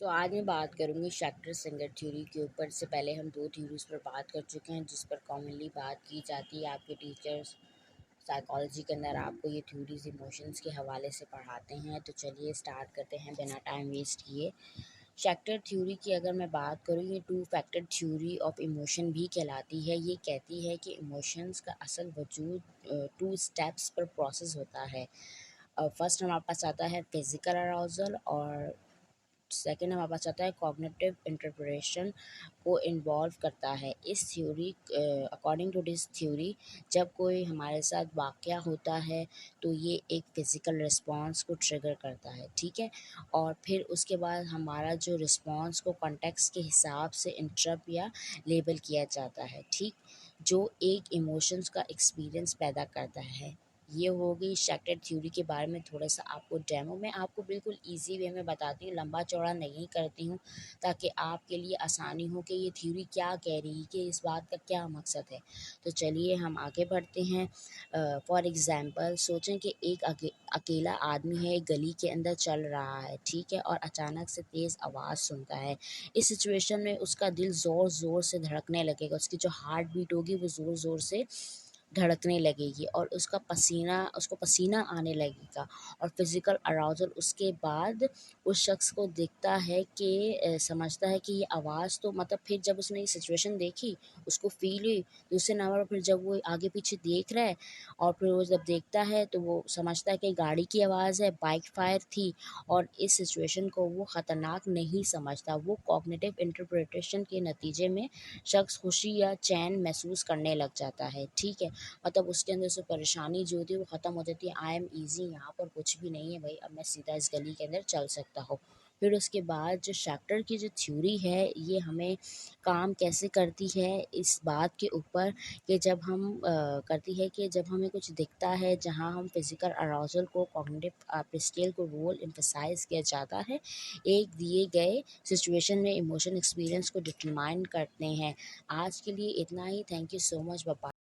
तो आज मैं बात करूँगी शेक्टर सिंगर थ्योरी के ऊपर। से पहले हम 2 थ्योरीज़ पर बात कर चुके हैं जिस पर कॉमनली बात की जाती है। आपके टीचर्स साइकोलॉजी के अंदर आपको ये थ्योरीज़ इमोशंस के हवाले से पढ़ाते हैं। तो चलिए स्टार्ट करते हैं बिना टाइम वेस्ट किए। शेक्टर थ्योरी की अगर मैं बात करूँ, ये 2 फैक्टर थ्योरी ऑफ इमोशन भी कहलाती है। ये कहती है कि इमोशंस का असल वजूद 2 स्टेप्स पर प्रोसेस होता है। फर्स्ट हमारे पास आता है फिज़िकल अराउज़ल और सेकंड हमारे पास आता है कॉग्निटिव इंटरप्रिटेशन को इन्वॉल्व करता है। इस theory according to this theory जब कोई हमारे साथ वाक़या होता है तो ये एक फ़िज़िकल रिस्पॉन्स को ट्रिगर करता है, ठीक है? और फिर उसके बाद हमारा जो रिस्पॉन्स को कॉन्टेक्स्ट के हिसाब से इंटरप्ट या लेबल किया जाता है, ठीक? जो एक इमोशंस का एक्सपीरियंस पैदा करता है। ये हो गई शेक्टर थ्योरी के बारे में थोड़ा-सा आपको डेमो में आपको बिल्कुल ईज़ी वे में बताती हूँ, लंबा-चौड़ा नहीं करती हूँ, ताकि आपके लिए आसानी हो कि ये थ्योरी क्या कह रही है, कि इस बात का क्या मकसद है। तो चलिए हम आगे बढ़ते हैं। फॉर एग्ज़ाम्पल सोचें कि एक अकेला आदमी है, एक गली के अंदर चल रहा है, ठीक है? और अचानक से तेज़ आवाज़ सुनता है। इस सिचुएशन में उसका दिल ज़ोर-ज़ोर से धड़कने लगेगा, उसकी जो हार्ट बीट होगी वो ज़ोर-ज़ोर से धड़कने लगेगी और उसको पसीना आने लगेगा और फिज़िकल अराउज़ल उसके बाद उस शख़्स को दिखता है कि समझता है कि ये आवाज़ तो मतलब फिर जब उसने ये सिचुएशन देखी, उसको फ़ील हुई, दूसरे नंबर पर जब वो आगे-पीछे देख रहा है और फिर वो जब देखता है तो वो समझता है कि गाड़ी की आवाज़ है, बाइक फायर थी और इस सिचुएशन को वो ख़तरनाक नहीं समझता। वो कॉग्निटिव इंटरप्रिटेशन के नतीजे में शख़्स खुशी या चैन महसूस करने लग जाता है, ठीक है? मतलब उसके अंदर से परेशानी जो होती है वो ख़त्म हो जाती है। आई एम ईज़ी, यहाँ पर कुछ भी नहीं है भाई, अब मैं सीधा इस गली के अंदर चल सकता हूँ। फिर उसके बाद जो शेक्टर की जो थ्योरी है ये हमें काम कैसे करती है इस बात के ऊपर कि जब हम करती है कि जब हमें कुछ दिखता है जहाँ हम फिज़िकल अराउज़ल को कॉग्निटिव स्केल को रोल एम्फसाइज़ किया जाता है एक दिए गए सिचुएशन में इमोशन एक्सपीरियंस को डिटरमाइन करते हैं। आज के लिए इतना ही। Thank you so much. Bye bye.